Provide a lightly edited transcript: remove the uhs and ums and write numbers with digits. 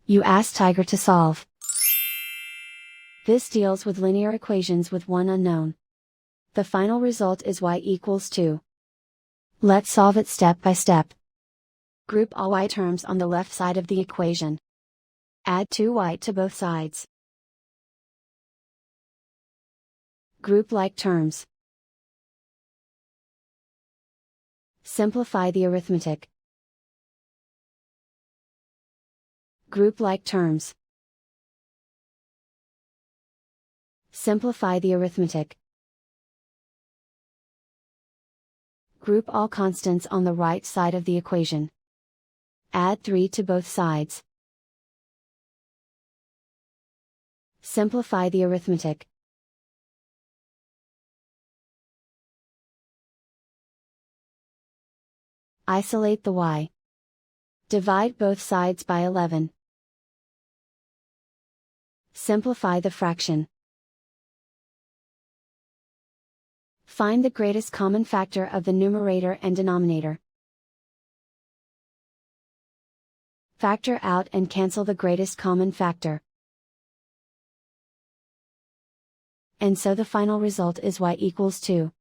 You ask Tiger to solve. This deals with linear equations with one unknown. The final result is y equals 2. Let's solve it step by step. Group all y terms on the left side of the equation. Add 2y to both sides. Group like terms. Simplify the arithmetic. Group like terms. Simplify the arithmetic. Group all constants on the right side of the equation. Add 3 to both sides. Simplify the arithmetic. Isolate the y. Divide both sides by 11. Simplify the fraction. Find the greatest common factor of the numerator and denominator. Factor out and cancel the greatest common factor. And so the final result is y equals 2.